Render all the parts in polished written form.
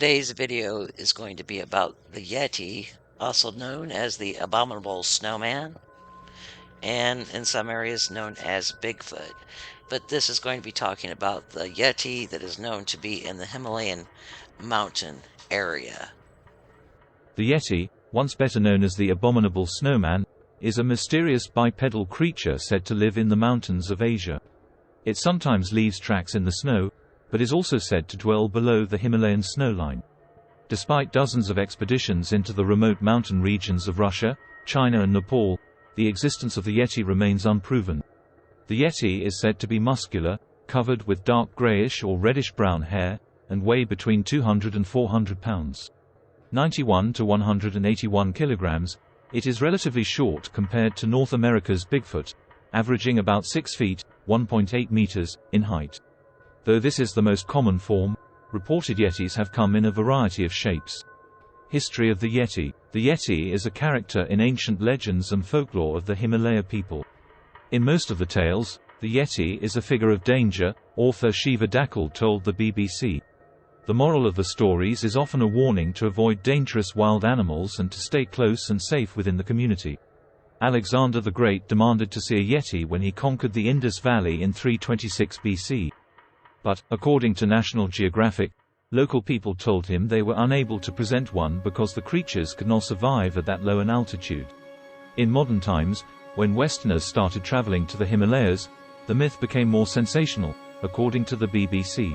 Today's video is going to be about the Yeti, also known as the Abominable Snowman, and in some areas known as Bigfoot. But this is going to be talking about the Yeti that is known to be in the Himalayan mountain area. The Yeti, once better known as the Abominable Snowman, is a mysterious bipedal creature said to live in the mountains of Asia. It sometimes leaves tracks in the snow, but is also said to dwell below the Himalayan snowline. Despite dozens of expeditions into the remote mountain regions of Russia, China and Nepal, the existence of the Yeti remains unproven. The Yeti is said to be muscular, covered with dark grayish or reddish-brown hair, and weigh between 200 and 400 pounds. 91 to 181 kilograms, it is relatively short compared to North America's Bigfoot, averaging about 6 feet, 1.8 meters, in height. Though this is the most common form, reported Yetis have come in a variety of shapes. History of the Yeti. The Yeti is a character in ancient legends and folklore of the Himalaya people. In most of the tales, the Yeti is a figure of danger, author Shiva Dhakal told the BBC. The moral of the stories is often a warning to avoid dangerous wild animals and to stay close and safe within the community. Alexander the Great demanded to see a Yeti when he conquered the Indus Valley in 326 BC. But, according to National Geographic, local people told him they were unable to present one because the creatures could not survive at that low an altitude. In modern times, when Westerners started traveling to the Himalayas, the myth became more sensational, according to the BBC.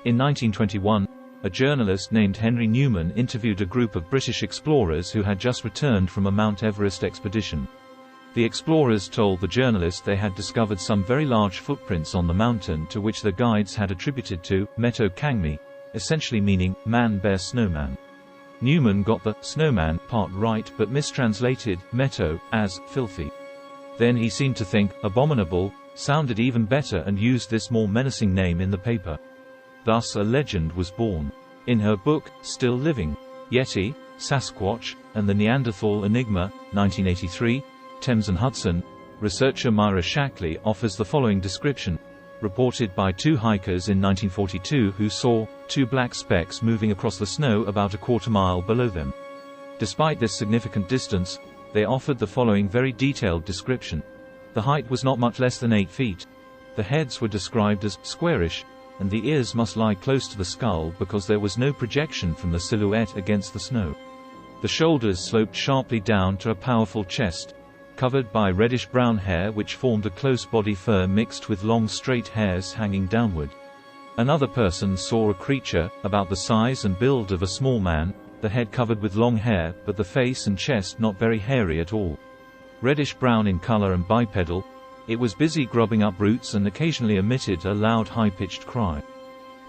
In 1921, a journalist named Henry Newman interviewed a group of British explorers who had just returned from a Mount Everest expedition. The explorers told the journalist they had discovered some very large footprints on the mountain to which their guides had attributed to Meto Kangmi, essentially meaning man-bear-snowman. Newman got the snowman part right but mistranslated Meto as filthy. Then he seemed to think abominable sounded even better and used this more menacing name in the paper. Thus a legend was born. In her book, Still Living, Yeti, Sasquatch, and the Neanderthal Enigma, 1983, Thames and Hudson, researcher Myra Shackley offers the following description, reported by two hikers in 1942 who saw two black specks moving across the snow about a quarter-mile below them. Despite this significant distance, they offered the following very detailed description. The height was not much less than 8 feet. The heads were described as squarish, and the ears must lie close to the skull because there was no projection from the silhouette against the snow. The shoulders sloped sharply down to a powerful chest, covered by reddish-brown hair which formed a close body fur mixed with long straight hairs hanging downward. Another person saw a creature, about the size and build of a small man, the head covered with long hair but the face and chest not very hairy at all. Reddish-brown in color and bipedal, it was busy grubbing up roots and occasionally emitted a loud high-pitched cry.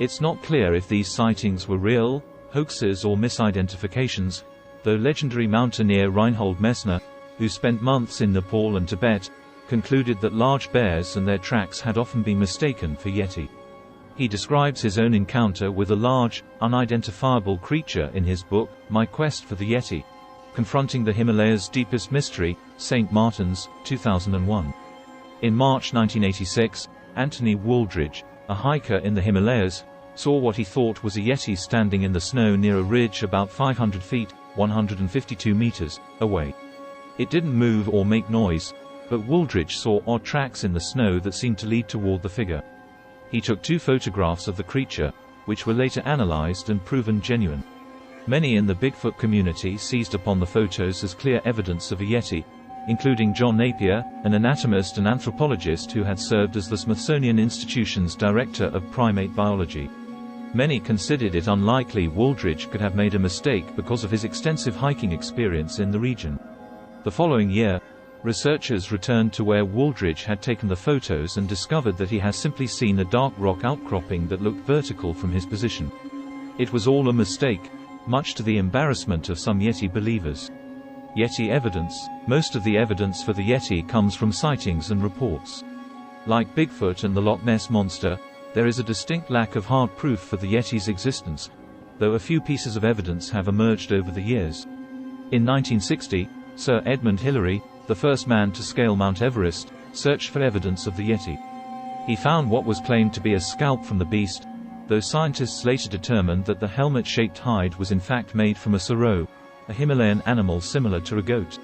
It's not clear if these sightings were real, hoaxes or misidentifications, though legendary mountaineer Reinhold Messner, who spent months in Nepal and Tibet, concluded that large bears and their tracks had often been mistaken for Yeti. He describes his own encounter with a large, unidentifiable creature in his book, My Quest for the Yeti, Confronting the Himalaya's Deepest Mystery, St. Martin's, 2001. In March 1986, Anthony Wooldridge, a hiker in the Himalayas, saw what he thought was a Yeti standing in the snow near a ridge about 500 feet, 152 meters, away. It didn't move or make noise, but Wooldridge saw odd tracks in the snow that seemed to lead toward the figure. He took 2 photographs of the creature, which were later analyzed and proven genuine. Many in the Bigfoot community seized upon the photos as clear evidence of a Yeti, including John Napier, an anatomist and anthropologist who had served as the Smithsonian Institution's director of primate biology. Many considered it unlikely Wooldridge could have made a mistake because of his extensive hiking experience in the region. The following year, researchers returned to where Wooldridge had taken the photos and discovered that he had simply seen a dark rock outcropping that looked vertical from his position. It was all a mistake, much to the embarrassment of some Yeti believers. Yeti evidence. Most of the evidence for the Yeti comes from sightings and reports. Like Bigfoot and the Loch Ness Monster, there is a distinct lack of hard proof for the Yeti's existence, though a few pieces of evidence have emerged over the years. In 1960, Sir Edmund Hillary, the first man to scale Mount Everest, searched for evidence of the Yeti. He found what was claimed to be a scalp from the beast, though scientists later determined that the helmet-shaped hide was in fact made from a soro, a Himalayan animal similar to a goat.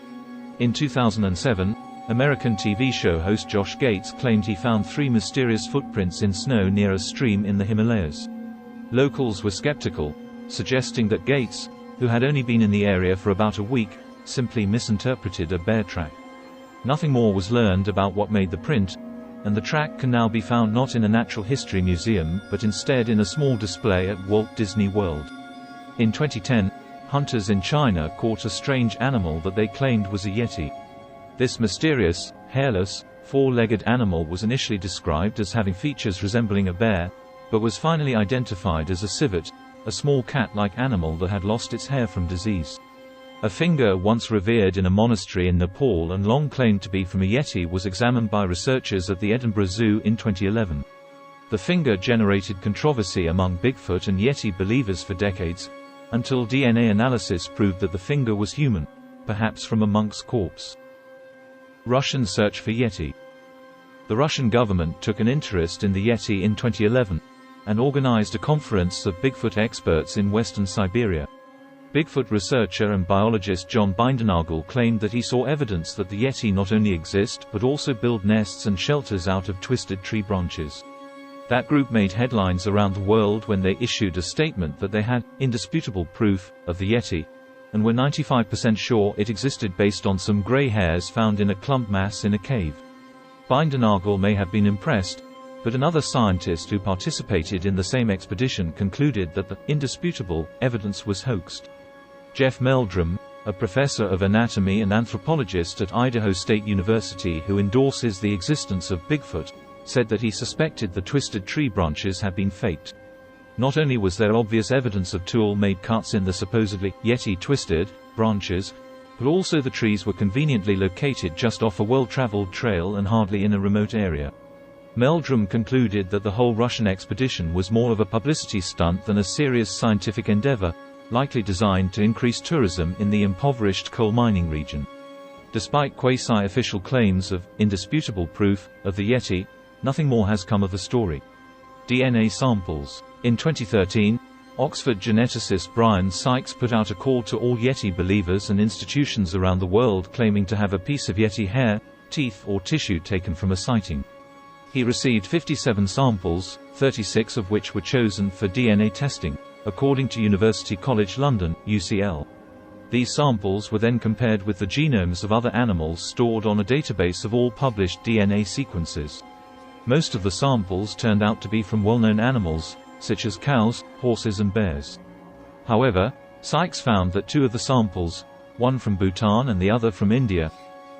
In 2007, American TV show host Josh Gates claimed he found 3 mysterious footprints in snow near a stream in the Himalayas. Locals were skeptical, suggesting that Gates, who had only been in the area for about a week, simply misinterpreted a bear track. Nothing more was learned about what made the print, and the track can now be found not in a natural history museum but instead in a small display at Walt Disney World. In 2010, hunters in China caught a strange animal that they claimed was a Yeti. This mysterious, hairless, 4-legged animal was initially described as having features resembling a bear, but was finally identified as a civet, a small cat-like animal that had lost its hair from disease. A finger once revered in a monastery in Nepal and long claimed to be from a Yeti was examined by researchers at the Edinburgh Zoo in 2011. The finger generated controversy among Bigfoot and Yeti believers for decades, until DNA analysis proved that the finger was human, perhaps from a monk's corpse. Russian search for Yeti. The Russian government took an interest in the Yeti in 2011, and organized a conference of Bigfoot experts in western Siberia. Bigfoot researcher and biologist John Bindernagel claimed that he saw evidence that the Yeti not only exist but also build nests and shelters out of twisted tree branches. That group made headlines around the world when they issued a statement that they had indisputable proof of the Yeti, and were 95% sure it existed based on some gray hairs found in a clump mass in a cave. Bindernagel may have been impressed, but another scientist who participated in the same expedition concluded that the indisputable evidence was hoaxed. Jeff Meldrum, a professor of anatomy and anthropologist at Idaho State University who endorses the existence of Bigfoot, said that he suspected the twisted tree branches had been faked. Not only was there obvious evidence of tool-made cuts in the supposedly Yeti twisted branches, but also the trees were conveniently located just off a well-traveled trail and hardly in a remote area. Meldrum concluded that the whole Russian expedition was more of a publicity stunt than a serious scientific endeavor, likely designed to increase tourism in the impoverished coal mining region. Despite quasi-official claims of indisputable proof of the Yeti, nothing more has come of the story. DNA samples. In 2013, Oxford geneticist Brian Sykes put out a call to all Yeti believers and institutions around the world claiming to have a piece of Yeti hair, teeth or tissue taken from a sighting. He received 57 samples, 36 of which were chosen for DNA testing, according to University College London, UCL. These samples were then compared with the genomes of other animals stored on a database of all published DNA sequences. Most of the samples turned out to be from well-known animals, such as cows, horses and bears. However, Sykes found that 2 of the samples, one from Bhutan and the other from India,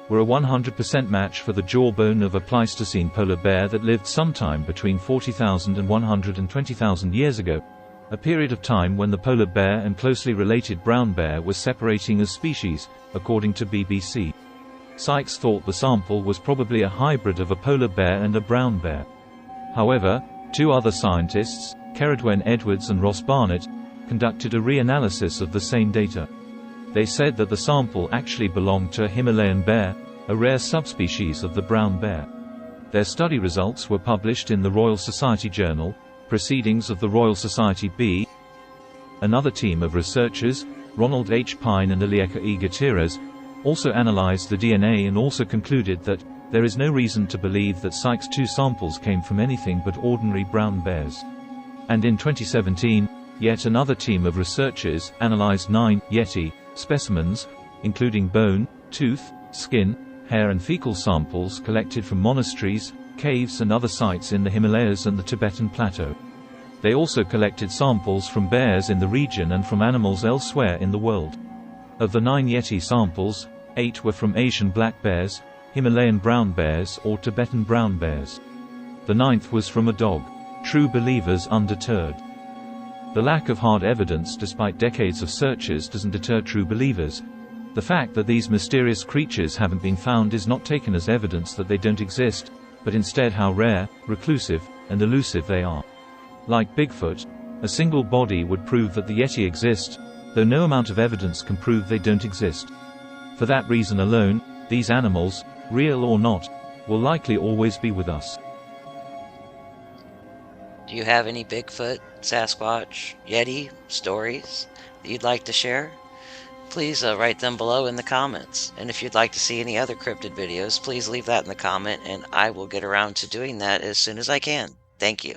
were a 100% match for the jawbone of a Pleistocene polar bear that lived sometime between 40,000 and 120,000 years ago, a period of time when the polar bear and closely related brown bear were separating as species, according to BBC. Sykes thought the sample was probably a hybrid of a polar bear and a brown bear. However, 2 other scientists, Keredwen Edwards and Ross Barnett, conducted a reanalysis of the same data. They said that the sample actually belonged to a Himalayan bear, a rare subspecies of the brown bear. Their study results were published in the Royal Society Journal, Proceedings of the Royal Society B. Another team of researchers, Ronald H. Pine and Alieka E. Gutierrez, also analyzed the DNA and also concluded that there is no reason to believe that Sykes' 2 samples came from anything but ordinary brown bears. And in 2017, yet another team of researchers analyzed 9 Yeti specimens, including bone, tooth, skin, hair and fecal samples collected from monasteries, caves and other sites in the Himalayas and the Tibetan Plateau. They also collected samples from bears in the region and from animals elsewhere in the world. Of the 9 Yeti samples, 8 were from Asian black bears, Himalayan brown bears or Tibetan brown bears. The 9th was from a dog. True believers undeterred. The lack of hard evidence despite decades of searches doesn't deter true believers. The fact that these mysterious creatures haven't been found is not taken as evidence that they don't exist, but instead how rare, reclusive, and elusive they are. Like Bigfoot, a single body would prove that the Yeti exist, though no amount of evidence can prove they don't exist. For that reason alone, these animals, real or not, will likely always be with us. Do you have any Bigfoot, Sasquatch, Yeti stories that you'd like to share? Please write them below in the comments. And if you'd like to see any other cryptid videos, please leave that in the comment and I will get around to doing that as soon as I can. Thank you.